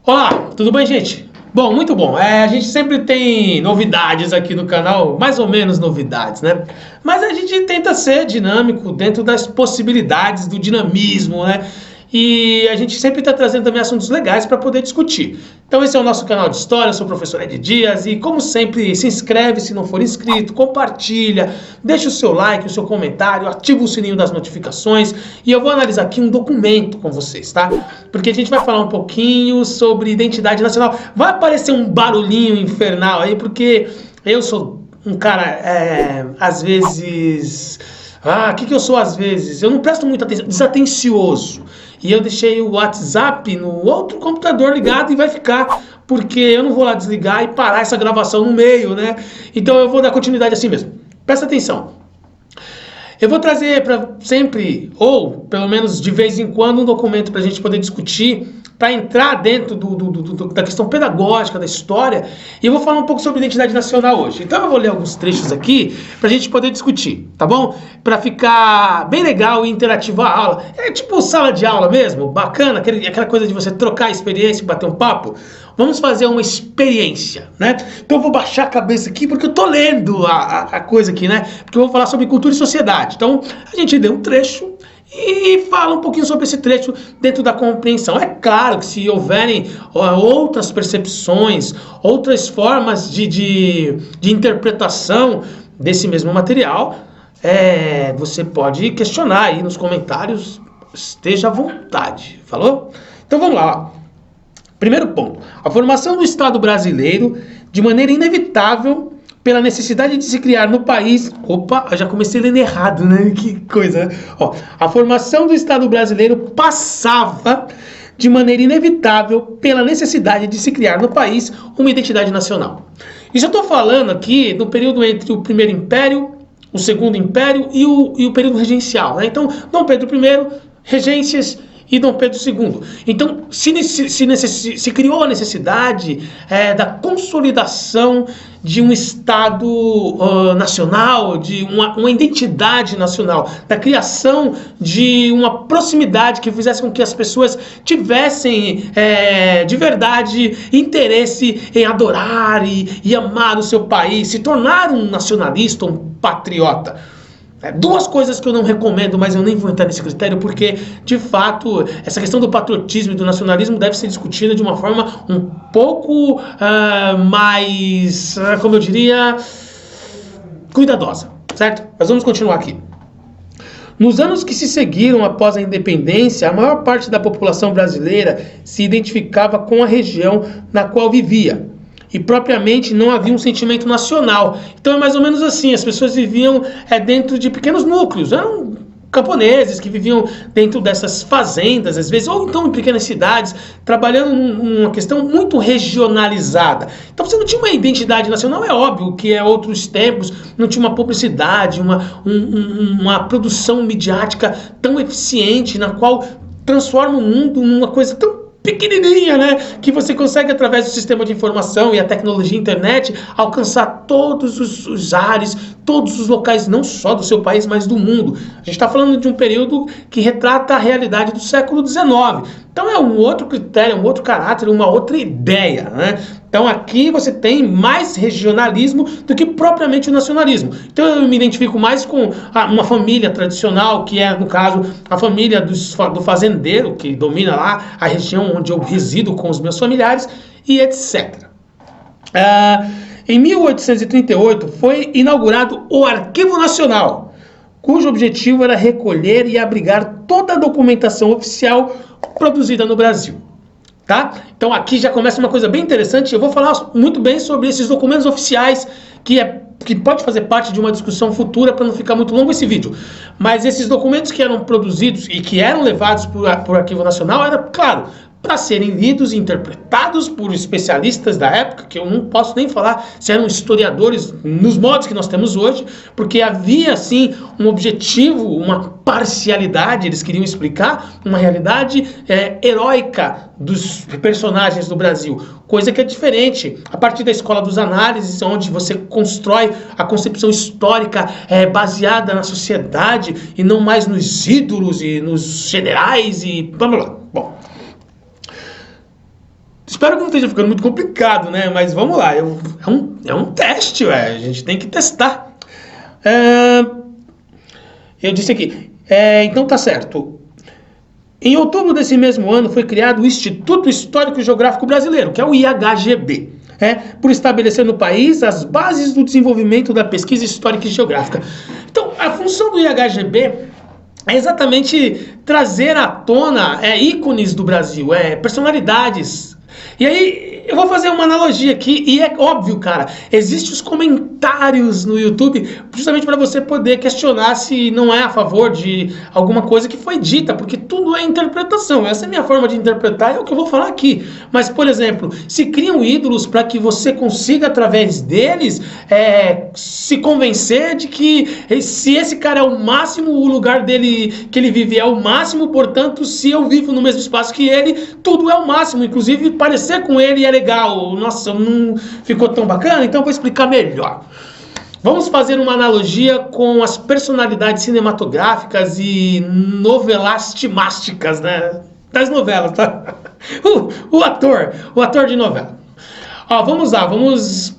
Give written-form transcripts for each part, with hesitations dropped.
Olá, tudo bem, gente? Bom, muito bom. A gente sempre tem novidades aqui no canal, mais ou menos novidades, né? Mas a gente tenta ser dinâmico dentro das possibilidades do dinamismo, né? E a gente sempre está trazendo também assuntos legais para poder discutir. Então esse é o nosso canal de história, eu sou o professor Ed Dias e como sempre, se inscreve se não for inscrito, compartilha, deixa o seu like, o seu comentário, ativa o sininho das notificações e eu vou analisar aqui um documento com vocês, tá? Porque a gente vai falar um pouquinho sobre identidade nacional. Vai aparecer um barulhinho infernal aí, porque eu sou um cara, às vezes... o que eu sou às vezes? Eu não presto muita atenção, desatencioso. E eu deixei o WhatsApp no outro computador ligado e vai ficar, porque eu não vou lá desligar e parar essa gravação no meio, né? Então eu vou dar continuidade assim mesmo. Presta atenção. Eu vou trazer para sempre, ou pelo menos de vez em quando, um documento para a gente poder discutir, para entrar dentro da questão pedagógica da história, e eu vou falar um pouco sobre identidade nacional hoje. Então eu vou ler alguns trechos aqui para a gente poder discutir, tá bom? Para ficar bem legal e interativo a aula. É tipo sala de aula mesmo, bacana, aquela coisa de você trocar a experiência e bater um papo. Vamos fazer uma experiência, né? Então eu vou baixar a cabeça aqui porque eu tô lendo a coisa aqui, né? Porque eu vou falar sobre cultura e sociedade. Então a gente lê um trecho e fala um pouquinho sobre esse trecho dentro da compreensão. É claro que se houverem outras percepções, outras formas de interpretação desse mesmo material, você pode questionar aí nos comentários, esteja à vontade, falou? Então vamos lá, ó. Primeiro ponto, a formação do Estado brasileiro, de maneira inevitável, pela necessidade de se criar no país... Opa, eu já comecei lendo errado, né? Que coisa, né? Ó, a formação do Estado brasileiro passava, de maneira inevitável, pela necessidade de se criar no país uma identidade nacional. Isso eu estou falando aqui no período entre o Primeiro Império, o Segundo Império e o período regencial, né? Então, Dom Pedro I, regências... e Dom Pedro II. Então, se criou a necessidade da consolidação de um Estado nacional, de uma identidade nacional, da criação de uma proximidade que fizesse com que as pessoas tivessem de verdade interesse em adorar e amar o seu país, se tornar um nacionalista, um patriota. Duas coisas que eu não recomendo, mas eu nem vou entrar nesse critério, porque, de fato, essa questão do patriotismo e do nacionalismo deve ser discutida de uma forma um pouco mais, como eu diria, cuidadosa, certo? Mas vamos continuar aqui. Nos anos que se seguiram após a independência, a maior parte da população brasileira se identificava com a região na qual vivia. E propriamente não havia um sentimento nacional. Então é mais ou menos assim, as pessoas viviam dentro de pequenos núcleos, eram camponeses que viviam dentro dessas fazendas, às vezes, ou então em pequenas cidades, trabalhando numa questão muito regionalizada. Então você não tinha uma identidade nacional, é óbvio que outros tempos, não tinha uma publicidade, uma produção midiática tão eficiente, na qual transforma o mundo numa coisa tão pequenininha, né? Que você consegue, através do sistema de informação e a tecnologia internet, alcançar todos os ares, todos os locais, não só do seu país, mas do mundo. A gente está falando de um período que retrata a realidade do século XIX. Então é um outro critério, um outro caráter, uma outra ideia, né? Então aqui você tem mais regionalismo do que propriamente o nacionalismo. Então eu me identifico mais com uma família tradicional, que é, no caso, a família do fazendeiro, que domina lá a região onde eu resido com os meus familiares, e etc. Em 1838 foi inaugurado o Arquivo Nacional, cujo objetivo era recolher e abrigar toda a documentação oficial produzida no Brasil. Tá? Então aqui já começa uma coisa bem interessante. Eu vou falar muito bem sobre esses documentos oficiais, que pode fazer parte de uma discussão futura para não ficar muito longo esse vídeo. Mas esses documentos que eram produzidos e que eram levados para o Arquivo Nacional, era, claro, para serem lidos e interpretados por especialistas da época, que eu não posso nem falar se eram historiadores nos modos que nós temos hoje, porque havia, sim, um objetivo, uma parcialidade, eles queriam explicar uma realidade heróica dos personagens do Brasil, coisa que é diferente a partir da escola dos análises, onde você constrói a concepção histórica baseada na sociedade e não mais nos ídolos e nos generais e blá blá blá. Bom, Espero que não esteja ficando muito complicado, né? Mas vamos lá, é um teste, ué. A gente tem que testar. Eu disse aqui, então tá certo. Em outubro desse mesmo ano foi criado o Instituto Histórico e Geográfico Brasileiro, que é o IHGB, por estabelecer no país as bases do desenvolvimento da pesquisa histórica e geográfica. Então, a função do IHGB é exatamente trazer à tona ícones do Brasil, personalidades. E aí, eu vou fazer uma analogia aqui, e é óbvio, cara, existem os comentários no YouTube justamente para você poder questionar se não é a favor de alguma coisa que foi dita, porque tudo é interpretação. Essa é a minha forma de interpretar, é o que eu vou falar aqui. Mas, por exemplo, se criam ídolos para que você consiga, através deles, se convencer de que se esse cara é o máximo, o lugar dele que ele vive é o máximo, portanto, se eu vivo no mesmo espaço que ele, tudo é o máximo, inclusive parecer com ele é legal. Nossa, não ficou tão bacana, então eu vou explicar melhor. Vamos fazer uma analogia com as personalidades cinematográficas e novelastimásticas, né? Das novelas, tá? O ator de novela. Vamos lá, vamos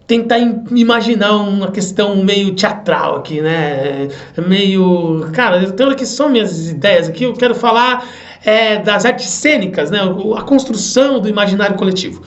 tentar imaginar uma questão meio teatral aqui, né? Meio... Cara, eu tenho aqui só minhas ideias aqui, eu quero falar das artes cênicas, né? A construção do imaginário coletivo.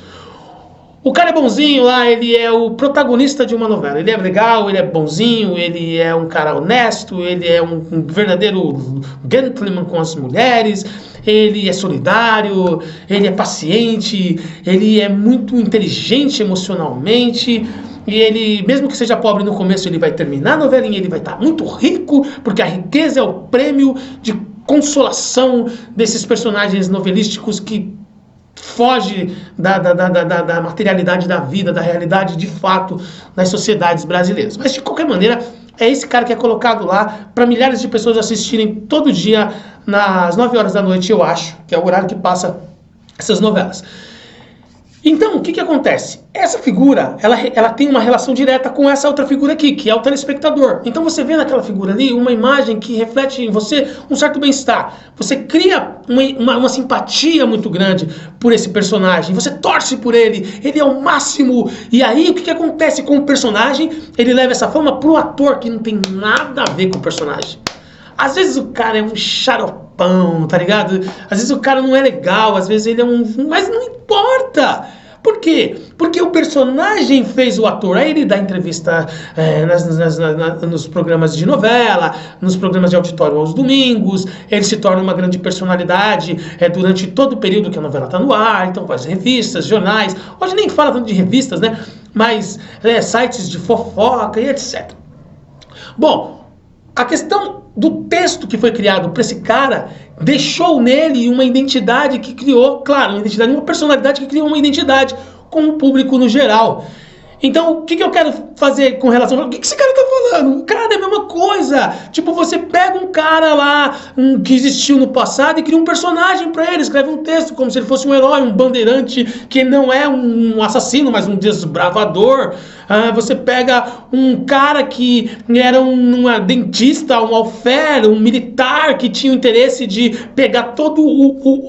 O cara é bonzinho lá, ele é o protagonista de uma novela. Ele é legal, ele é bonzinho, ele é um cara honesto, ele é um verdadeiro gentleman com as mulheres, ele é solidário, ele é paciente, ele é muito inteligente emocionalmente. E ele, mesmo que seja pobre no começo, ele vai terminar a novelinha, ele vai estar muito rico, porque a riqueza é o prêmio de consolação desses personagens novelísticos que foge da materialidade da vida, da realidade de fato das sociedades brasileiras. Mas de qualquer maneira, é esse cara que é colocado lá para milhares de pessoas assistirem todo dia nas 9 horas da noite, eu acho, que é o horário que passa essas novelas. Então, o que acontece? Essa figura, ela tem uma relação direta com essa outra figura aqui, que é o telespectador. Então você vê naquela figura ali uma imagem que reflete em você um certo bem-estar. Você cria uma simpatia muito grande por esse personagem. Você torce por ele é o máximo. E aí, o que acontece com o personagem? Ele leva essa fama pro ator, que não tem nada a ver com o personagem. Às vezes o cara é um xaropão, tá ligado? Às vezes o cara não é legal, às vezes ele é mas não importa! Por quê? Porque o personagem fez o ator. Aí ele dá entrevista nos programas de novela, nos programas de auditório aos domingos, ele se torna uma grande personalidade durante todo o período que a novela está no ar, então faz revistas, jornais, hoje nem fala tanto de revistas, né? Mas sites de fofoca e etc. Bom, a questão do texto que foi criado para esse cara deixou nele uma identidade que criou, claro, uma personalidade que criou uma identidade com o público no geral. Então, o que eu quero fazer com relação... O que esse cara tá falando? Cara, é a mesma coisa. Tipo, você pega um cara lá que existiu no passado e cria um personagem pra ele, escreve um texto como se ele fosse um herói, um bandeirante que não é um assassino, mas um desbravador. Você pega um cara que era uma dentista, um alfer, um militar que tinha o interesse de pegar todas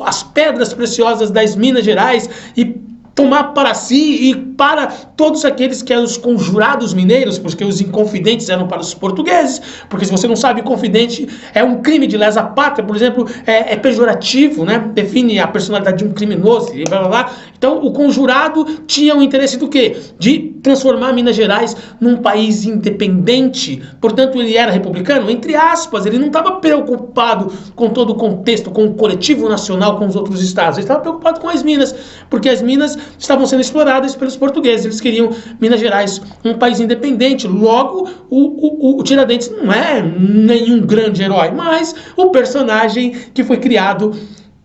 as pedras preciosas das Minas Gerais e tomar para si e para todos aqueles que eram os conjurados mineiros, porque os inconfidentes eram para os portugueses, porque se você não sabe, confidente é um crime de lesa pátria, por exemplo, é pejorativo, né? Define a personalidade de um criminoso e blá blá blá. Então o conjurado tinha o interesse do quê? De transformar Minas Gerais num país independente, portanto ele era republicano, entre aspas, ele não estava preocupado com todo o contexto, com o coletivo nacional, com os outros estados, ele estava preocupado com as Minas, porque as Minas estavam sendo exploradas pelos portugueses, eles queriam Minas Gerais um país independente. Logo, o Tiradentes não é nenhum grande herói, mas o personagem que foi criado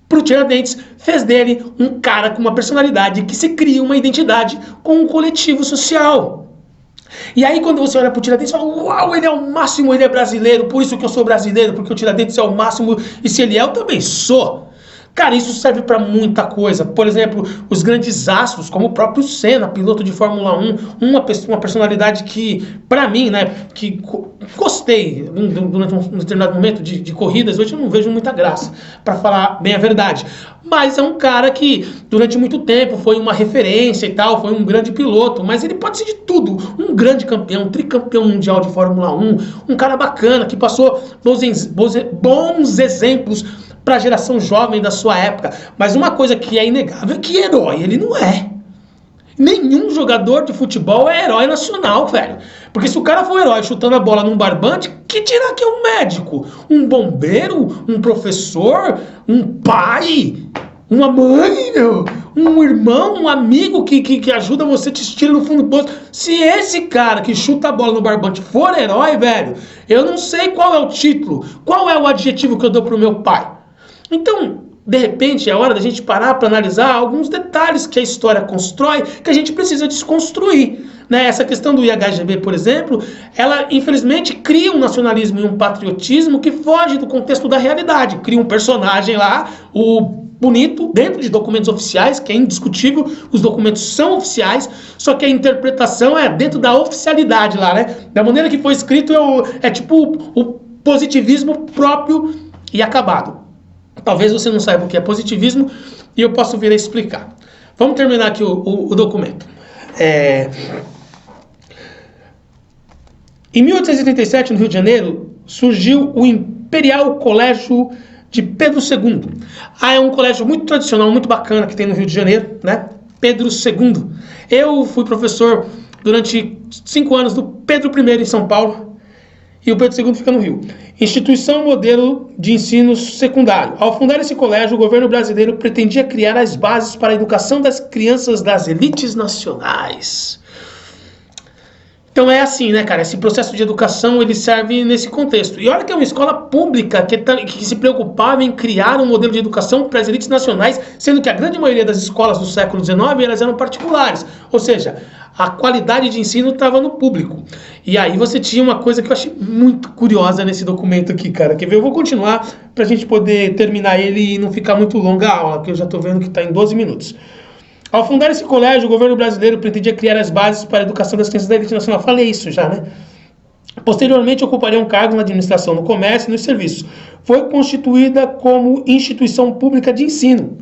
pro Tiradentes fez dele um cara com uma personalidade que se cria uma identidade com um coletivo social. E aí quando você olha pro Tiradentes, você fala, uau, ele é o máximo, ele é brasileiro, por isso que eu sou brasileiro, porque o Tiradentes é o máximo, e se ele é, eu também sou. Cara, isso serve para muita coisa. Por exemplo, os grandes astros, como o próprio Senna, piloto de Fórmula 1, uma personalidade que, para mim, né, que gostei durante um determinado momento de corridas. Hoje eu não vejo muita graça, para falar bem a verdade. Mas é um cara que, durante muito tempo, foi uma referência e tal, foi um grande piloto, mas ele pode ser de tudo. Um grande campeão, um tricampeão mundial de Fórmula 1, um cara bacana, que passou bons exemplos para a geração jovem da sua época. Mas uma coisa que é inegável é que herói ele não é. Nenhum jogador de futebol é herói nacional, velho. Porque se o cara for herói chutando a bola num barbante, que dirá que é um médico? Um bombeiro? Um professor? Um pai? Uma mãe, meu? Um irmão? Um amigo que ajuda você, te estira no fundo do poço? Se esse cara que chuta a bola no barbante for herói, velho, eu não sei qual é o título, qual é o adjetivo que eu dou pro meu pai. Então, de repente, é hora da gente parar para analisar alguns detalhes que a história constrói, que a gente precisa desconstruir. Né? Essa questão do IHGB, por exemplo, ela infelizmente cria um nacionalismo e um patriotismo que foge do contexto da realidade. Cria um personagem lá, o bonito, dentro de documentos oficiais, que é indiscutível, os documentos são oficiais, só que a interpretação é dentro da oficialidade lá, né? Da maneira que foi escrito, é tipo o positivismo próprio e acabado. Talvez você não saiba o que é positivismo e eu posso vir a explicar. Vamos terminar aqui o documento. Em 1887, no Rio de Janeiro, surgiu o Imperial Colégio de Pedro II. É um colégio muito tradicional, muito bacana que tem no Rio de Janeiro, né? Pedro II. Eu fui professor durante 5 anos do Pedro I em São Paulo, e o Pedro II fica no Rio. Instituição modelo de ensino secundário. Ao fundar esse colégio, o governo brasileiro pretendia criar as bases para a educação das crianças das elites nacionais. Então é assim, né, cara? Esse processo de educação, ele serve nesse contexto. E olha que é uma escola pública que se preocupava em criar um modelo de educação para as elites nacionais, sendo que a grande maioria das escolas do século XIX, elas eram particulares. Ou seja, a qualidade de ensino estava no público. E aí você tinha uma coisa que eu achei muito curiosa nesse documento aqui, cara. Quer ver? Eu vou continuar para a gente poder terminar ele e não ficar muito longa a aula, que eu já estou vendo que está em 12 minutos. Ao fundar esse colégio, o governo brasileiro pretendia criar as bases para a educação das crianças da elite nacional. Falei isso já, né? Posteriormente, ocuparia um cargo na administração, no comércio e nos serviços. Foi constituída como instituição pública de ensino,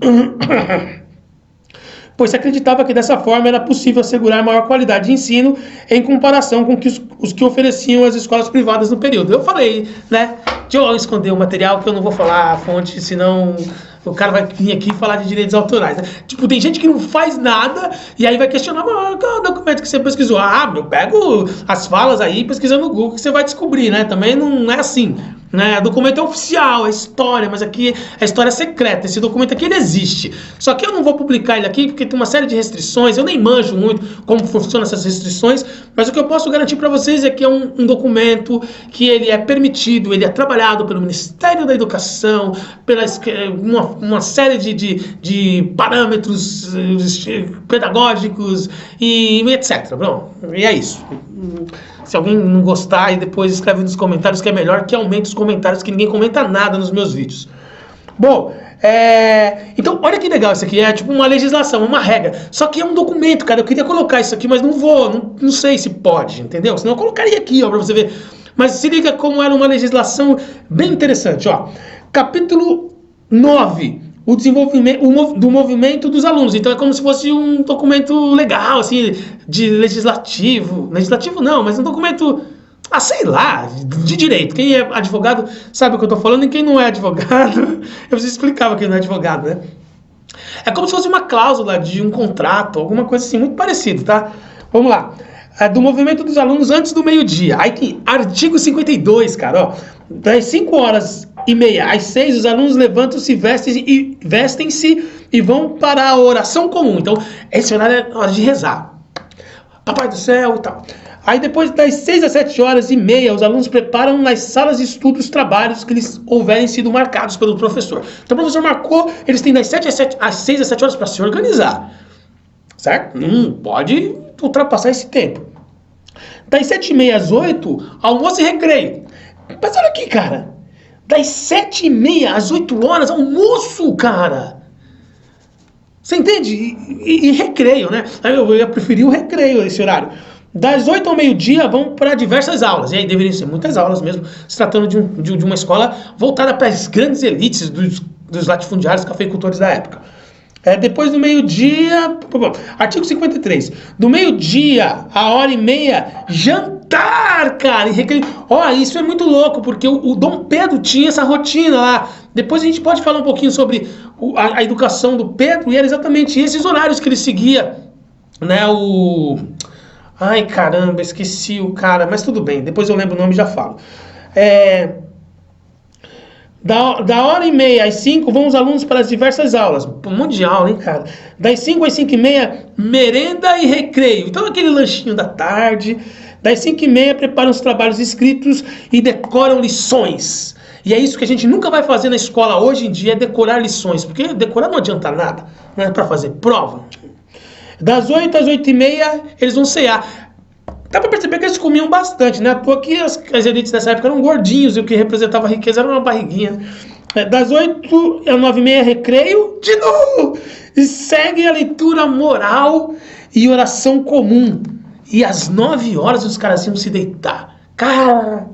pois se acreditava que dessa forma era possível assegurar maior qualidade de ensino em comparação com os que ofereciam as escolas privadas no período. Eu falei, né? De eu esconder o material, que eu não vou falar a fonte, senão o cara vai vir aqui e falar de direitos autorais, né? Tipo, tem gente que não faz nada e aí vai questionar, qual é o documento que você pesquisou? Ah, eu pego as falas aí, pesquisando no Google, que você vai descobrir, né? Também não é assim, né? O documento é oficial, é história, mas aqui é história secreta. Esse documento aqui, ele existe. Só que eu não vou publicar ele aqui porque tem uma série de restrições, eu nem manjo muito como funcionam essas restrições, mas o que eu posso garantir para vocês é que é um documento que ele é permitido, ele é trabalhado pelo Ministério da Educação, pela uma série de parâmetros pedagógicos e etc. Bom, e é isso. Se alguém não gostar, e depois escreve nos comentários que é melhor que aumente os comentários, que ninguém comenta nada nos meus vídeos. Bom, então olha que legal isso aqui, é tipo uma legislação, uma regra. Só que é um documento, cara, eu queria colocar isso aqui, mas não vou, não sei se pode, entendeu? Senão eu colocaria aqui, ó, pra você ver. Mas se liga como era uma legislação bem interessante, ó. Capítulo 9, o desenvolvimento do movimento dos alunos. Então é como se fosse um documento legal, assim, de legislativo. Legislativo não, mas um documento, sei lá, de direito. Quem é advogado sabe o que eu tô falando, e quem não é advogado, eu preciso explicar pra quem não é advogado, né? É como se fosse uma cláusula de um contrato, alguma coisa assim, muito parecido, tá? Vamos lá. Do movimento dos alunos antes do meio-dia. Aí tem artigo 52, cara, ó. Das 5h30 às 6, os alunos levantam-se, vestem-se e vão para a oração comum. Então, esse horário é hora de rezar. Papai do céu e tal. Aí depois das 6 às 7h30, os alunos preparam nas salas de estudo os trabalhos que eles houverem sido marcados pelo professor. Então o professor marcou, eles têm das 6 às 7 horas para se organizar. Certo? Não pode ultrapassar esse tempo. Das 7h30 às 8, almoço e recreio. Mas olha aqui, cara. Das 7h30 às 8 horas, almoço, cara. Você entende? E recreio, né? Eu ia preferir o recreio, esse horário. Das 8 ao meio-dia vão para diversas aulas. E aí deveriam ser muitas aulas mesmo, se tratando de uma escola voltada para as grandes elites dos latifundiários cafeicultores da época. Depois do meio-dia, artigo 53. Do meio-dia a 1h30, jantar, cara. E recreio. Isso é muito louco, porque o Dom Pedro tinha essa rotina lá. Depois a gente pode falar um pouquinho sobre a educação do Pedro, e era exatamente esses horários que ele seguia, né? Ai, caramba, esqueci o cara, mas tudo bem, depois eu lembro o nome e já falo. Da 1h30 às 5 vão os alunos para as diversas aulas. Um monte de aula, hein, cara? Das 5 às 5h30, merenda e recreio. Então aquele lanchinho da tarde. Das 5h30 preparam os trabalhos escritos e decoram lições. E é isso que a gente nunca vai fazer na escola hoje em dia, é decorar lições. Porque decorar não adianta nada, não é para fazer prova. Das 8 às 8h30 eles vão cear. Dá pra perceber que eles comiam bastante, né? Porque as elites dessa época eram gordinhos e o que representava a riqueza era uma barriguinha. Das 8 às 9h30 recreio, de novo! E segue a leitura moral e oração comum. E às 9 horas os caras iam se deitar. Cara,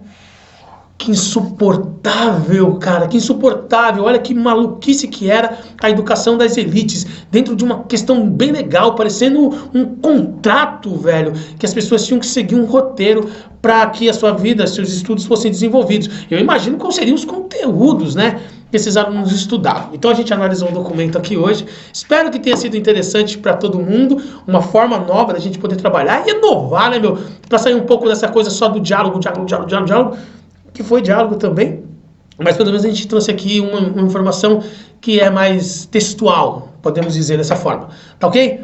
que insuportável, cara, que insuportável. Olha que maluquice que era a educação das elites, dentro de uma questão bem legal, parecendo um contrato, velho, que as pessoas tinham que seguir um roteiro para que a sua vida, seus estudos fossem desenvolvidos. Eu imagino quais seriam os conteúdos, né, que esses alunos estudavam. Então a gente analisou um documento aqui hoje. Espero que tenha sido interessante para todo mundo, uma forma nova da gente poder trabalhar e inovar, né, meu, para sair um pouco dessa coisa só do diálogo, que foi diálogo também, mas pelo menos a gente trouxe aqui uma informação que é mais textual, podemos dizer dessa forma, tá ok?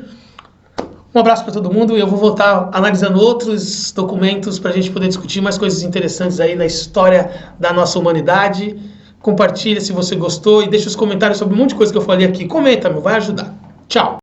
Um abraço para todo mundo e eu vou voltar analisando outros documentos para a gente poder discutir mais coisas interessantes aí na história da nossa humanidade. Compartilha se você gostou e deixa os comentários sobre um monte de coisa que eu falei aqui. Comenta, meu, vai ajudar. Tchau!